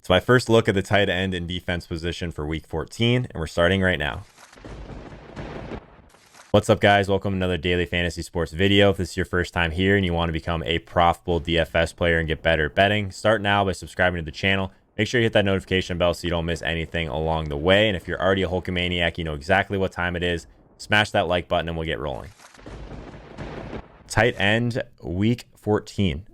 It's my first look at the tight end and defense position for week 14, and we're starting right now. What's up, guys? Welcome to another daily fantasy sports video. If this is your first time here and you want to become a profitable DFS player and get better at betting, start now by subscribing to the channel. Make sure you hit that notification bell so you don't miss anything along the way. And if you're already a Holkamaniac, you know exactly what time it is. Smash that like button and we'll get rolling. Tight end week 14.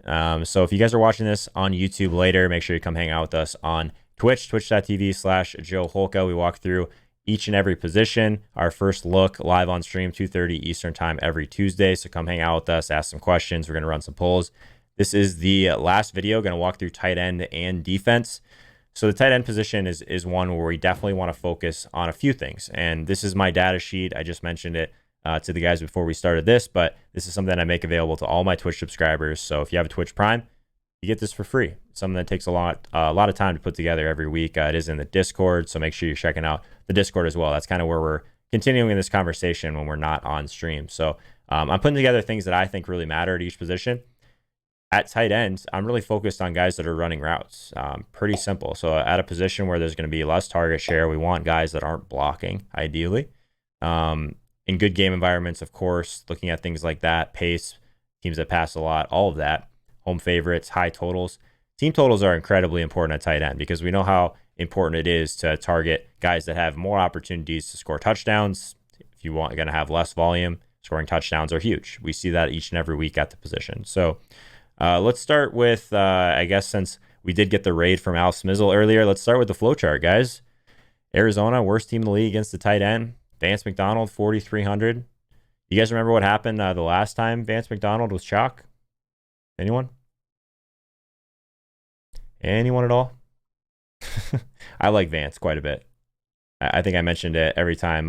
So if you guys are watching this on YouTube later, make sure you come hang out with us on Twitch, twitch.tv/Joe Holka. We walk through each and every position. Our first look live on stream, 2:30 Eastern time every Tuesday. So come hang out with us, ask some questions. We're going to run some polls. This is the last video. Going to walk through tight end and defense. So the tight end position is one where we definitely want to focus on a few things. And this is my data sheet. I just mentioned it to the guys before we started this, but this is something that I make available to all my Twitch subscribers. So if you have a Twitch Prime, you get this for free. It's something that takes a lot of time to put together every week. It is in the Discord, so make sure you're checking out the Discord as well. That's kind of where we're continuing this conversation when we're not on stream. So I'm putting together things that I think really matter at each position. At tight ends, I'm really focused on guys that are running routes. Pretty simple. So at a position where there's going to be less target share, we want guys that aren't blocking, ideally. In good game environments, of course, looking at things like that, pace, teams that pass a lot, all of that, home favorites, high totals. Team totals are incredibly important at tight end because we know how important it is to target guys that have more opportunities to score touchdowns. If you want, going to have less volume, scoring touchdowns are huge. We see that each and every week at the position. So let's start with, I guess since we did get the raid from Al Smizzle earlier, let's start with the flow chart, guys. Arizona, worst team in the league against the tight end. Vance Mcdonald, 4,300. You guys remember what happened the last time Vance Mcdonald was chalk? Anyone? Anyone at all? I like Vance quite a bit. I think I mentioned it every time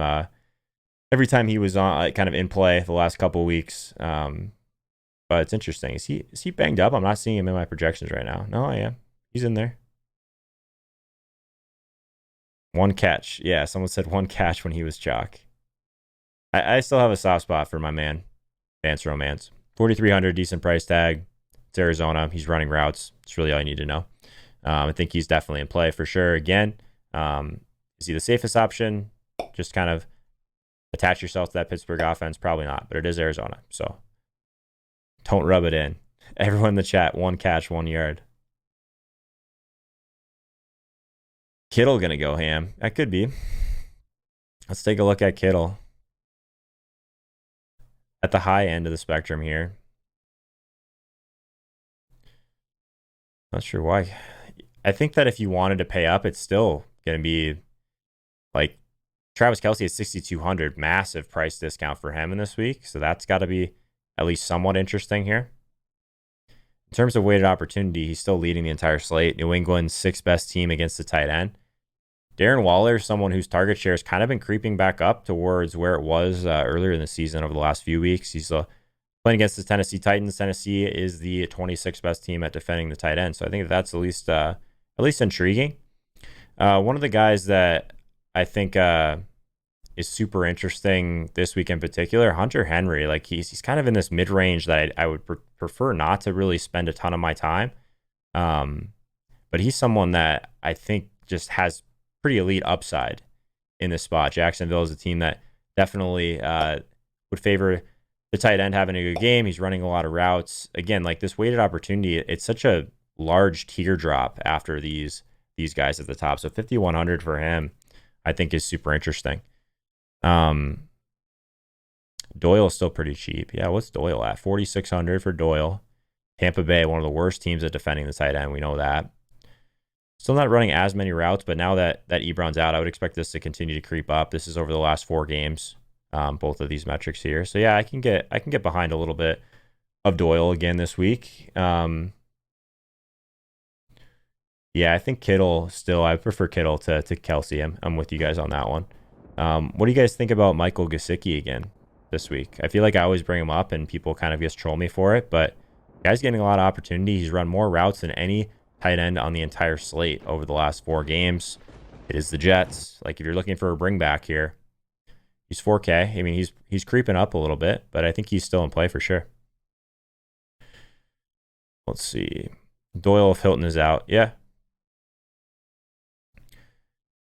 he was on, kind of in play the last couple of weeks. But it's interesting. Is he banged up? I'm not seeing him in my projections right now. No, I am. He's in there. One catch. Yeah, someone said one catch when he was chalk. I still have a soft spot for my man, Vance Romance. 4,300, decent price tag. It's Arizona. He's running routes. It's really all you need to know. I think he's definitely in play for sure. Again, is he the safest option? Just kind of attach yourself to that Pittsburgh offense. Probably not, but it is Arizona. So don't rub it in. Everyone in the chat, one catch, 1 yard. Kittle going to go ham. That could be. Let's take a look at Kittle. At the high end of the spectrum here. Not sure why. I think that if you wanted to pay up, it's still going to be like Travis Kelce at 6,200. Massive price discount for him in this week. So that's got to be at least somewhat interesting here. In terms of weighted opportunity, he's still leading the entire slate. New England's sixth best team against the tight end. Darren Waller, someone whose target share has kind of been creeping back up towards where it was earlier in the season over the last few weeks. He's playing against the Tennessee Titans. Tennessee is the 26th best team at defending the tight end. So I think that's at least intriguing. One of the guys that I think is super interesting this week in particular, Hunter Henry. Like he's kind of in this mid-range that I would prefer not to really spend a ton of my time. But he's someone that I think just has pretty elite upside in this spot. Jacksonville is a team that definitely would favor the tight end having a good game. He's running a lot of routes. Again, like this weighted opportunity, it's such a large teardrop after these guys at the top. So 5,100 for him, I think is super interesting. Doyle is still pretty cheap. Yeah, what's Doyle at? 4,600 for Doyle. Tampa Bay, one of the worst teams at defending the tight end. We know that. Still not running as many routes, but now that Ebron's out, I would expect this to continue to creep up. This is over the last 4 games, both of these metrics here. So yeah, I can get behind a little bit of Doyle again this week. Yeah, I think Kittle still. I prefer Kittle to Kelce. I'm with you guys on that one. What do you guys think about Michael Gazecki again this week? I feel like I always bring him up and people kind of just troll me for it, but guy's getting a lot of opportunity. He's run more routes than any tight end on the entire slate over the last 4 games. It is the Jets. Like if you're looking for a bring back here, he's 4K. I mean, he's creeping up a little bit, but I think he's still in play for sure. Let's see. Doyle if Hilton is out. Yeah.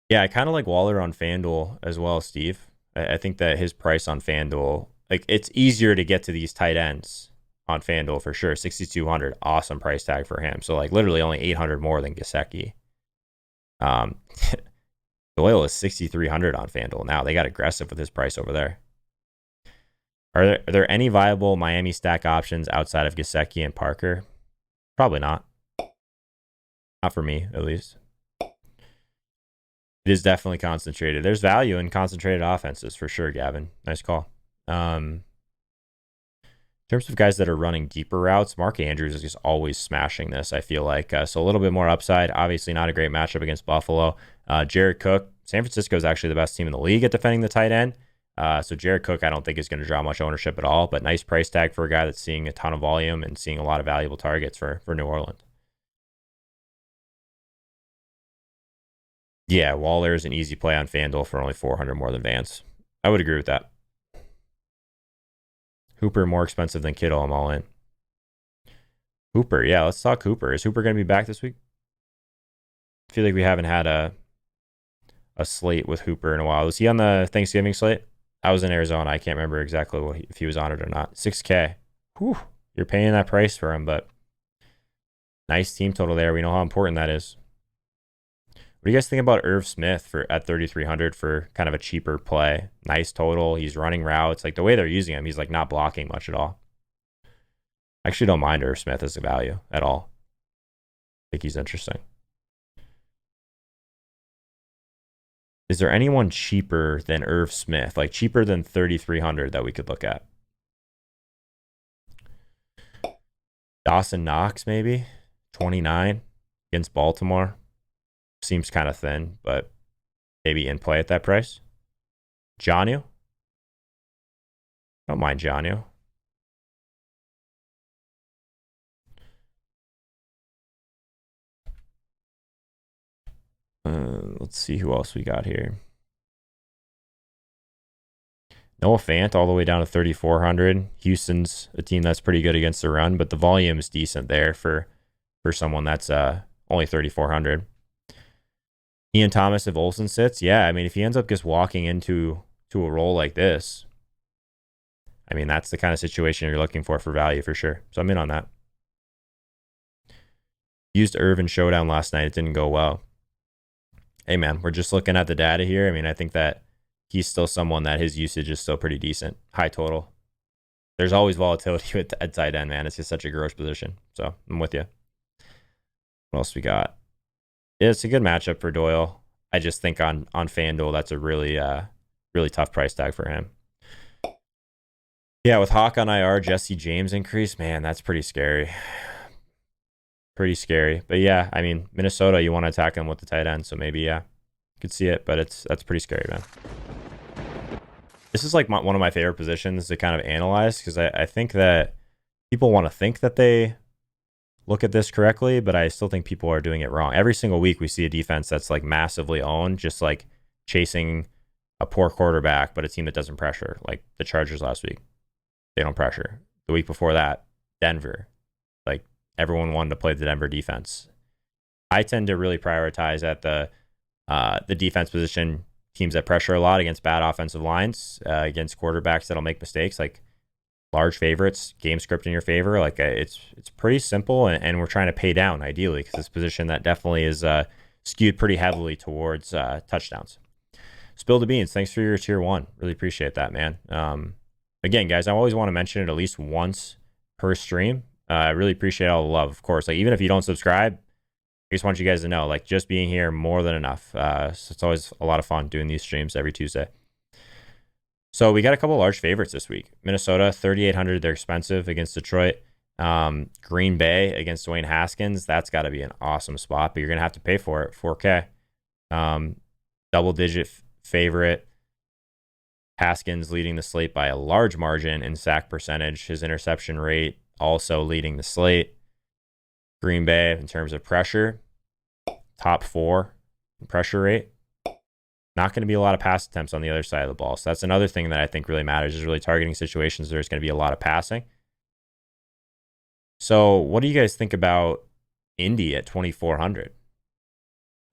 Yeah, I kind of like Waller on FanDuel as well, Steve. I think that his price on FanDuel, like it's easier to get to these tight ends on FanDuel for sure. 6,200, awesome price tag for him. So like literally only 800 more than Gazecki. Um, Doyle is 6,300 on FanDuel now. They got aggressive with his price over there. Are there any viable Miami stack options outside of Gazecki and Parker? Probably not. Not for me, at least. It is definitely concentrated. There's value in concentrated offenses for sure, Gavin. Nice call. In terms of guys that are running deeper routes, Mark Andrews is just always smashing this, I feel like. So a little bit more upside. Obviously not a great matchup against Buffalo. Jared Cook. San Francisco is actually the best team in the league at defending the tight end. So Jared Cook, I don't think is going to draw much ownership at all, but nice price tag for a guy that's seeing a ton of volume and seeing a lot of valuable targets for New Orleans. Yeah, Waller is an easy play on FanDuel for only 400 more than Vance. I would agree with that. Hooper more expensive than Kittle. I'm all in. Hooper, yeah, let's talk Hooper. Is Hooper going to be back this week? I feel like we haven't had a slate with Hooper in a while. Was he on the Thanksgiving slate? I was in Arizona. I can't remember exactly if he was on it or not. 6K. Whew, you're paying that price for him, but nice team total there. We know how important that is. What do you guys think about Irv Smith at 3,300 for kind of a cheaper play? Nice total. He's running routes. Like the way they're using him, he's like not blocking much at all. I actually don't mind Irv Smith as a value at all. I think he's interesting. Is there anyone cheaper than Irv Smith? Like cheaper than 3,300 that we could look at? Dawson Knox, maybe? 29 against Baltimore. Seems kind of thin, but maybe in play at that price. Jonnu? Don't mind Jonnu. Let's see who else we got here. Noah Fant all the way down to 3,400. Houston's a team that's pretty good against the run, but the volume is decent there for someone that's only 3,400. Ian Thomas, if Olsen sits, yeah, I mean, if he ends up just walking into a role like this, I mean, that's the kind of situation you're looking for value for sure. So I'm in on that. Used Irvin Showdown last night. It didn't go well. Hey, man, we're just looking at the data here. I mean, I think that he's still someone that his usage is still pretty decent. High total. There's always volatility at tight end, man. It's just such a gross position. So I'm with you. What else we got? Yeah, it's a good matchup for Doyle. I just think on FanDuel, that's a really tough price tag for him. Yeah, with Hawk on IR, Jesse James increase, man, that's pretty scary. Pretty scary. But yeah, I mean, Minnesota, you want to attack them with the tight end, so maybe, yeah, you could see it, but that's pretty scary, man. This is like one of my favorite positions to kind of analyze because I think that people want to think that they look at this correctly, but I still think people are doing it wrong. Every single week we see a defense that's like massively owned, just like chasing a poor quarterback, but a team that doesn't pressure, like the Chargers last week. They don't pressure. The week before that, Denver. Like everyone wanted to play the Denver defense. I tend to really prioritize at the defense position teams that pressure a lot against bad offensive lines, against quarterbacks that'll make mistakes, like large favorites, game script in your favor. Like it's pretty simple, and we're trying to pay down ideally because this position that definitely is skewed pretty heavily towards touchdowns. Spill the beans. Thanks for your tier 1. Really appreciate that, man. Again, guys, I always want to mention it at least once per stream. I really appreciate all the love, of course. Like even if you don't subscribe, I just want you guys to know, like just being here more than enough. So it's always a lot of fun doing these streams every Tuesday. So we got a couple large favorites this week. Minnesota, 3,800. They're expensive against Detroit. Green Bay against Dwayne Haskins. That's got to be an awesome spot, but you're going to have to pay for it. 4K. Double-digit favorite. Haskins leading the slate by a large margin in sack percentage. His interception rate also leading the slate. Green Bay, in terms of pressure, top 4 in pressure rate. Not going to be a lot of pass attempts on the other side of the ball. So that's another thing that I think really matters, is really targeting situations there's going to be a lot of passing. So what do you guys think about Indy at 2,400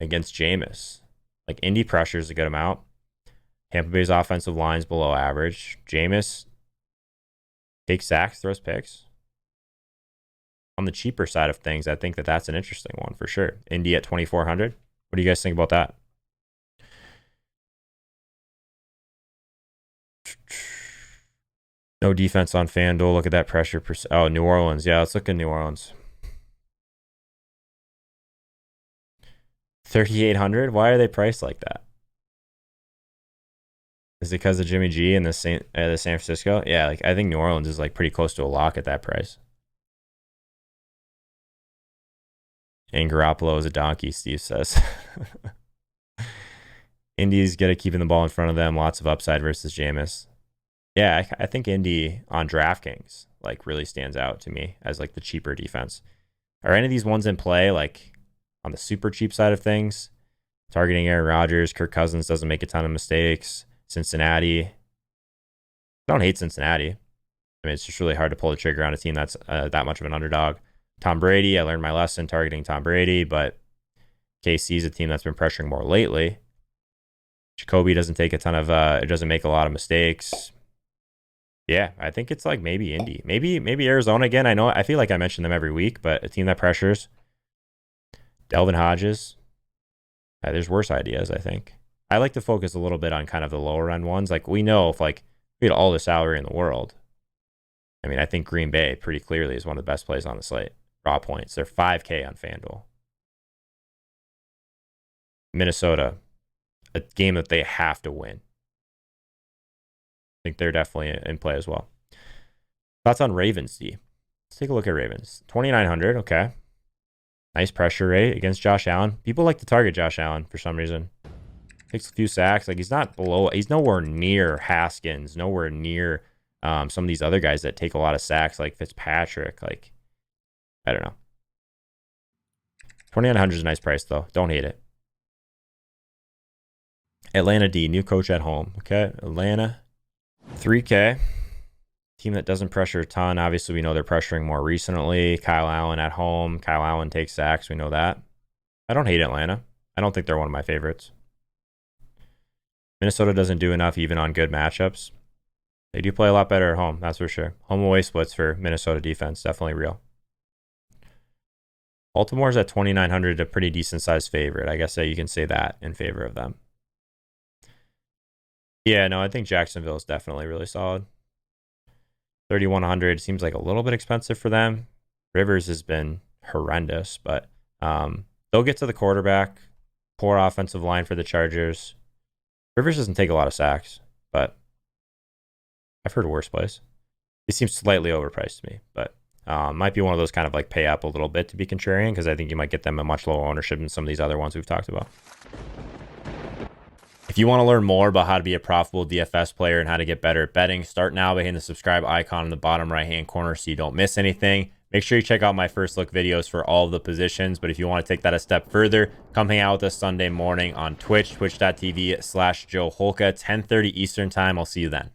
against Jameis? Like Indy pressures a good amount. Tampa Bay's offensive line's below average. Jameis takes sacks, throws picks. On the cheaper side of things, I think that that's an interesting one for sure. Indy at 2,400. What do you guys think about that? No defense on FanDuel. Look at that pressure. Oh, New Orleans. Yeah, let's look at New Orleans. 3,800. Why are they priced like that? Is it because of Jimmy G and the San Francisco? Yeah, like I think New Orleans is like pretty close to a lock at that price. And Garoppolo is a donkey, Steve says. Indy's good at keeping the ball in front of them. Lots of upside versus Jameis. Yeah, I think Indy on DraftKings like really stands out to me as like the cheaper defense. Are any of these ones in play like on the super cheap side of things? Targeting Aaron Rodgers, Kirk Cousins doesn't make a ton of mistakes. Cincinnati. I don't hate Cincinnati. I mean, it's just really hard to pull the trigger on a team that's that much of an underdog. Tom Brady, I learned my lesson targeting Tom Brady, but KC is a team that's been pressuring more lately. Jacoby doesn't take a ton of, it doesn't make a lot of mistakes. Yeah, I think it's like maybe Indy. Maybe Arizona again. I feel like I mention them every week, but a team that pressures. Delvin Hodges. There's worse ideas, I think. I like to focus a little bit on kind of the lower end ones. Like we know if like we had all the salary in the world. I mean, I think Green Bay pretty clearly is one of the best plays on the slate. Raw points. They're 5K on FanDuel. Minnesota, a game that they have to win. I think they're definitely in play as well. Thoughts on Ravens, D? Let's take a look at Ravens. 2,900, okay. Nice pressure rate against Josh Allen. People like to target Josh Allen for some reason. Takes a few sacks. Like he's nowhere near Haskins, nowhere near some of these other guys that take a lot of sacks like Fitzpatrick. Like, I don't know. 2,900 is a nice price though. Don't hate it. Atlanta D, new coach at home. Okay, Atlanta. 3K. Team that doesn't pressure a ton. Obviously, we know they're pressuring more recently. Kyle Allen at home. Kyle Allen takes sacks. We know that. I don't hate Atlanta. I don't think they're one of my favorites. Minnesota doesn't do enough even on good matchups. They do play a lot better at home, that's for sure. Home away splits for Minnesota defense, definitely real. Baltimore's at 2,900, a pretty decent sized favorite. I guess you can say that in favor of them. Yeah, no, I think Jacksonville is definitely really solid. 3,100 seems like a little bit expensive for them. Rivers has been horrendous, but they'll get to the quarterback. Poor offensive line for the Chargers. Rivers doesn't take a lot of sacks, but I've heard worse plays. He seems slightly overpriced to me, but might be one of those kind of like pay up a little bit to be contrarian because I think you might get them a much lower ownership than some of these other ones we've talked about. If you want to learn more about how to be a profitable DFS player and how to get better at betting, start now by hitting the subscribe icon in the bottom right-hand corner so you don't miss anything. Make sure you check out my first look videos for all of the positions. But if you want to take that a step further, come hang out with us Sunday morning on Twitch, twitch.tv/Joe Holka, 10:30 Eastern time. I'll see you then.